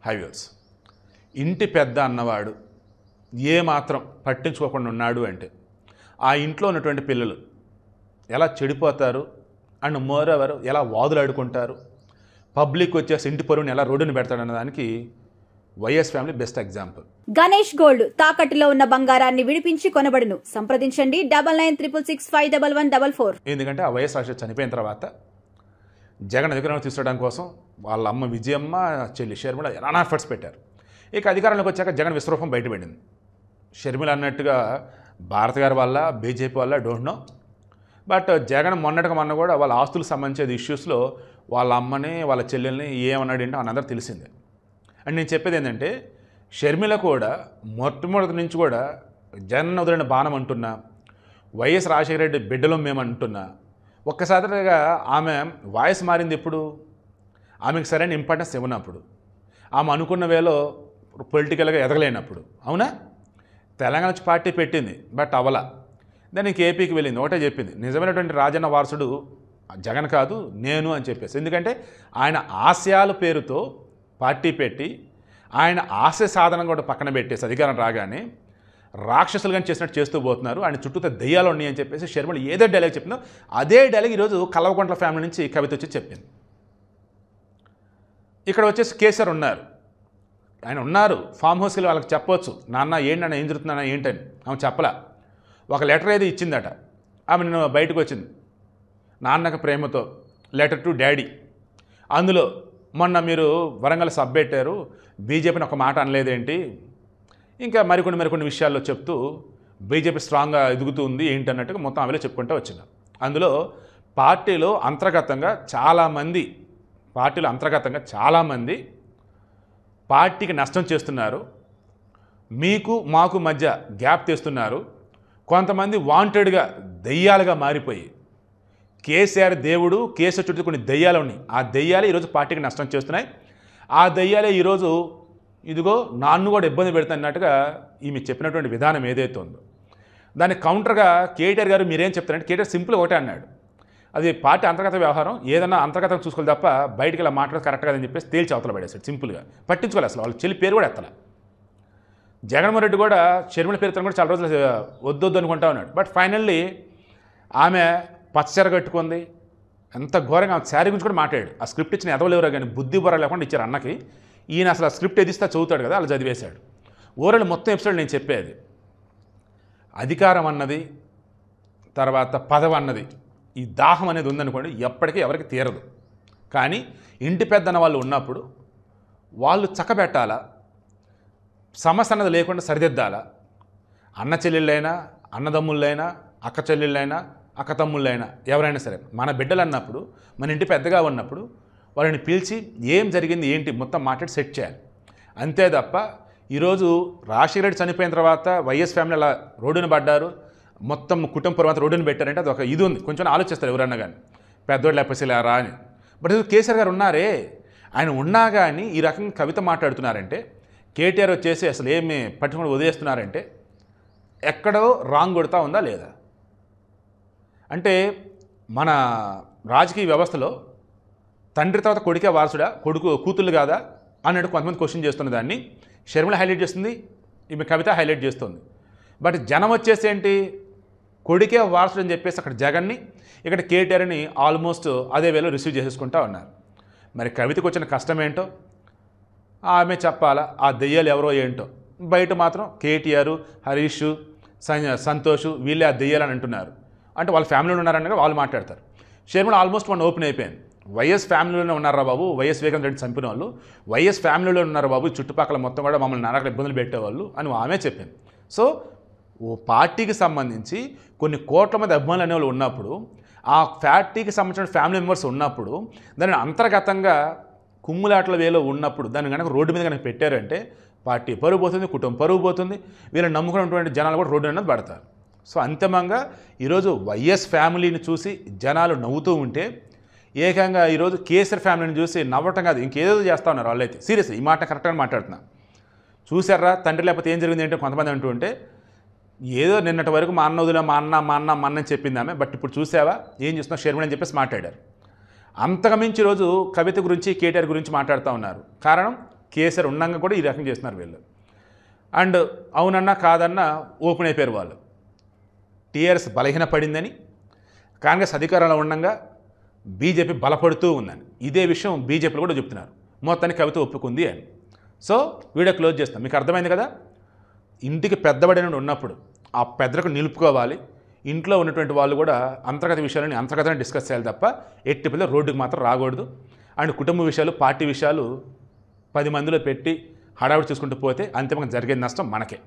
Highways ఇంటి పెద్ద అన్నవాడు ఏమాత్రం పట్టించుకోకుండా ఉన్నాడు అంటే ఆ ఇంట్లో ఉన్నటువంటి పిల్లలు ఎలా చెడిపోతారు అండ్ మోరెవర్ ఎలా వాదులాడుకుంటారు, పబ్లిక్ వచ్చేసి ఇంటి పరువుని ఎలా రోడ్డుని పెడతాడు అన్నదానికి YS family best example. Ganesh gold తాకట్టులో ఉన్న బంగారాన్ని విడిపించి కొనబడును. సంప్రదించండి 9966651144. ఎందుకంటే ఆ వైఎస్ రాజశేఖర్ చనిపోయిన తర్వాత జగన్ అధికారంలో తీసుకోవడం కోసం వాళ్ళ అమ్మ విజయమ్మ, చెల్లి షర్మిల ఎలా ఎఫర్ట్స్ పెట్టారు. ఇక అధికారంలోకి వచ్చాక జగన్ విశ్వరూపం బయటపడింది. షర్మిల అన్నట్టుగా భారత్ గారి వల్ల బీజేపీ వల్ల డోంట్ నో, బట్ జగన్ మొన్నటిగా మొన్న కూడా వాళ్ళ ఆస్తులకు సంబంధించిన ఇష్యూస్లో వాళ్ళ అమ్మని వాళ్ళ చెల్లెల్ని ఏమన్నాడు ఏంటో అనందరూ తెలిసిందే. అండ్ నేను చెప్పేది ఏంటంటే షర్మిల కూడా మొట్టమొదటి నుంచి కూడా జగన్ వదిలిన బాణం అంటున్నా, వైఎస్ రాజశేఖర రెడ్డి బిడ్డలో మేము అంటున్నా. ఒక్కసారిగా ఆమె వాయిస్ మారింది ఎప్పుడు, ఆమెకు సరైన ఇంపార్టెన్స్ ఇవ్వనప్పుడు, ఆమె అనుకున్న వేలో పొలిటికల్గా ఎదగలేనప్పుడు. అవునా, తెలంగాణ నుంచి పార్టీ పెట్టింది బట్ అవలా, దానికి ఏపీకి వెళ్ళింది, ఒకటే చెప్పింది నిజమైనటువంటి రాజన్న వారసుడు జగన్ కాదు నేను అని చెప్పేసి. ఎందుకంటే ఆయన ఆశయాల పేరుతో పార్టీ పెట్టి ఆయన ఆశయ సాధన కూడా పక్కన పెట్టేసి అధికారం రాగానే రాక్షసులుగా చేసినట్టు చేస్తూ పోతున్నారు, ఆయన చుట్టూతో దెయ్యాలు ఉన్నాయి అని చెప్పేసి షర్మిల ఏదో డైలాగ్ చెప్పిందో అదే డైలాగ్ ఈరోజు కల్వకుంట్ల ఫ్యామిలీ నుంచి కవిత వచ్చి చెప్పింది. ఇక్కడ వచ్చేసి కేసీఆర్ ఉన్నారు, ఆయన ఉన్నారు ఫామ్ హౌస్కి వాళ్ళకి చెప్పవచ్చు, నాన్న ఏంటన్నా ఏం జరుగుతుందన్నా ఏంటని. ఆమె చెప్పలా, ఒక లెటర్ ఏది ఇచ్చిందట, ఆమె నేను బయటకు వచ్చింది Nannaku Prematho letter to daddy. అందులో మొన్న మీరు వరంగల్ సబ్ పెట్టారు, బీజేపీని ఒక మాట అనలేదేంటి, ఇంకా మరికొన్ని విషయాల్లో చెప్తూ బీజేపీ స్ట్రాంగ్గా ఎదుగుతూ ఉంది ఏంటన్నట్టుగా మొత్తం ఆమెలో చెప్పుకుంటూ వచ్చింది. అందులో పార్టీలో అంతర్గతంగా చాలామంది పార్టీకి నష్టం చేస్తున్నారు, మీకు మాకు మధ్య గ్యాప్ తెస్తున్నారు. కొంతమంది వాంటెడ్గా దెయ్యాలుగా మారిపోయి కేసీఆర్ దేవుడు, కేసీఆర్ చుట్టూ కొన్ని దెయ్యాలు ఉన్నాయి, ఆ దెయ్యాలే ఈరోజు పార్టీకి నష్టం చేస్తున్నాయి. ఆ దెయ్యాలే ఈరోజు ఇదిగో నాన్ను కూడా ఇబ్బంది పెడుతున్నట్టుగా ఈమె చెప్పినటువంటి విధానం ఏదైతే ఉందో దానికి కౌంటర్గా కేటీఆర్ గారు మీరేం చెప్తారంటే, కేటీఆర్ సింపుల్ ఒకటే అన్నాడు, అది పార్టీ అంతర్గత వ్యవహారం, ఏదన్నా అంతర్గతంగా చూసుకోవాలి తప్ప బయటికి ఇలా మాట్లాడదు కరెక్ట్ కాదని చెప్పేసి తేల్చి అవతల పడేశాడు సింపుల్గా. పట్టించుకోవాలి అసలు, వాళ్ళ చెల్లి పేరు కూడా ఎత్తల. జగన్మోహన్ రెడ్డి కూడా షర్మిల పేరుతో కూడా చాలా రోజులు వద్దొద్దు అనుకుంటా ఉన్నాడు. బట్ ఫైనల్లీ ఆమె పచ్చచెర కట్టుకుంది, ఎంత ఘోరంగా ఆమె శారీ గురించి కూడా మాట్లాడాడు. ఆ స్క్రిప్ట్ ఇచ్చిన ఎదవలేవరో కానీ బుద్ధి బొర లేకుండా ఇచ్చారు అన్నకి. ఈయన అసలు ఆ స్క్రిప్ట్ ఎదిస్తా చదువుతాడు కదా, అలా చదివేశాడు. ఓవరాల్ మొత్తం ఎపిసోడ్ నేను చెప్పేది అధికారం అన్నది, తర్వాత పదవి అన్నది, ఈ దాహం అనేది ఉందనుకోండి ఎప్పటికీ ఎవరికి తీరదు. కానీ ఇంటి పెద్దన్న వాళ్ళు ఉన్నప్పుడు వాళ్ళు చక్కబెట్టాలా, సమస్య అన్నది లేకుండా సరిదిద్దాలా. అన్న చెల్లెళ్ళైనా, అన్నదమ్ముళ్ళైనా, అక్క చెల్లెళ్ళైనా, అక్క తమ్ముళ్ళైనా, ఎవరైనా సరే మన బిడ్డలు అన్నప్పుడు, మన ఇంటి పెద్దగా ఉన్నప్పుడు వాళ్ళని పిలిచి ఏం జరిగింది ఏంటి మొత్తం మాట్లాడి సెట్ చేయాలి. అంతే తప్ప ఈరోజు రాజశేఖర రెడ్డి చనిపోయిన తర్వాత వైఎస్ ఫ్యామిలీ అలా రోడ్డున పడ్డారు, మొత్తం కుటుంబ తర్వాత రోడ్డుని పెట్టారంటే అది ఒక ఇది ఉంది, కొంచెం ఆలోచిస్తారు ఎవరన్నా కానీ పెద్దోళ్ళు లేపసిలారా అని. బట్ కేసీఆర్ గారు ఉన్నారే, ఆయన ఉన్నా కానీ ఈ రకంగా కవిత మాట్లాడుతున్నారంటే, కేటీఆర్ వచ్చేసి అసలు ఏమి పట్టుకుని వదిలేస్తున్నారంటే ఎక్కడో రాంగ్ కొడతా ఉందా లేదా అంటే, మన రాజకీయ వ్యవస్థలో తండ్రి తర్వాత కొడుకే వారసుడా, కూతుళ్ళు కాదా అన్నట్టు కొంతమంది క్వశ్చన్ చేస్తున్న దాన్ని షర్మిల హైలైట్ చేస్తుంది, ఈమె కవిత హైలైట్ చేస్తుంది. బట్ జనం వచ్చేసి ఏంటి, కొడుకే వారసుడు అని చెప్పేసి అక్కడ జగన్ని, ఇక్కడ కేటీఆర్ని ఆల్మోస్ట్ అదే వేలో రిసీవ్ చేసేసుకుంటా ఉన్నారు. మరి కవితకు వచ్చిన కష్టం ఏంటో ఆమె చెప్పాలా, ఆ దెయ్యాలు ఎవరో ఏంటో. బయట మాత్రం కేటీఆర్, హరీష్, సంతోష్ వీళ్ళే ఆ దెయ్యాలని అంటున్నారు. అంటే వాళ్ళ ఫ్యామిలీలో ఉన్నారనగా వాళ్ళు మాట్లాడతారు. షర్మిల ఆల్మోస్ట్ వన్ ఓపెన్ అయిపోయింది, వైఎస్ ఫ్యామిలీలోనే ఉన్నారా బాబు, వైఎస్ వివేకానంద రెడ్డి చంపిన వాళ్ళు వైఎస్ ఫ్యామిలీలో ఉన్నారు బాబు, చుట్టుపక్కల మొత్తం కూడా మమ్మల్ని నానా ఇబ్బందులు పెట్టేవాళ్ళు అని ఆమె చెప్పింది. సో ఓ పార్టీకి సంబంధించి కొన్ని కోట్ల మంది అభిమానులు అనేవాళ్ళు ఉన్నప్పుడు, ఆ పార్టీకి సంబంధించిన ఫ్యామిలీ మెంబర్స్ ఉన్నప్పుడు, దాన్ని అంతర్గతంగా కుమ్ములాటల వేలో ఉన్నప్పుడు దాన్ని కనుక రోడ్డు మీద కనుక పెట్టారంటే పార్టీ పరువు పోతుంది, కుటుంబం పరువు పోతుంది, వీళ్ళని నమ్ముకున్నటువంటి జనాలు కూడా రోడ్డు అనేది పడతారు. సో అంతిమంగా ఈరోజు వైఎస్ ఫ్యామిలీని చూసి జనాలు నవ్వుతూ ఉంటే, ఏకంగా ఈరోజు కేసీఆర్ ఫ్యామిలీని చూసి నవ్వటం కాదు ఇంకేదో చేస్తూ ఉన్నారు వాళ్ళైతే. సీరియస్, ఈ మాట కరెక్ట్గా మాట్లాడుతున్నా. చూసారా తండ్రి లేకపోతే ఏం జరిగింది ఏంటో కొంతమంది అంటూ ఉంటే, ఏదో నిన్నటి వరకు మా అన్న వదిలే మా అన్న అని చెప్పింది ఆమె, బట్ ఇప్పుడు చూసావా ఏం చేస్తున్నావు షర్మిల అని చెప్పేసి మాట్లాడారు. అంతకుమించి ఈరోజు కవిత గురించి కేటీఆర్ గురించి మాట్లాడుతూ ఉన్నారు. కారణం కేసీఆర్ ఉండగా కూడా ఈ రకం చేస్తున్నారు వీళ్ళు. అండ్ అవునన్నా కాదన్నా ఓపెన్ అయిపోయారు వాళ్ళు. టీఆర్ఎస్ బలహీనపడిందని, కాంగ్రెస్ అధికారంలో ఉండగా బీజేపీ బలపడుతూ ఉందని, ఇదే విషయం బీజేపీలో కూడా చెప్తున్నారు. మొత్తానికి కవిత ఒప్పుకుంది అని. సో వీడియో క్లోజ్ చేస్తాం. మీకు అర్థమైంది కదా, ఇంటికి పెద్దబడిన ఉన్నప్పుడు ఆ పెద్దలకు నిలుపుకోవాలి. ఇంట్లో ఉన్నటువంటి వాళ్ళు కూడా అంతర్గత విషయాలని అంతర్గతంగా డిస్కస్ చేయాలి తప్ప ఎట్టి పిల్లలు రోడ్డుకు మాత్రం రాకూడదు. అండ్ కుటుంబ విషయాలు, పార్టీ విషయాలు 10 మందిలో పెట్టి హడావుడి చూసుకుంటూ పోతే అంతిమంగా జరిగే నష్టం మనకే.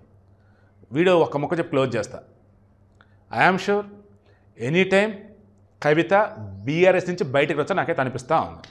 వీడియో ఒక్క ముక్క చెప్పి క్లోజ్ చేస్తా. ఐఆమ్ షూర్ ఎనీ టైం కవిత బీఆర్ఎస్ నుంచి బయటకు వచ్చా నాకైతే అనిపిస్తూ ఉంది.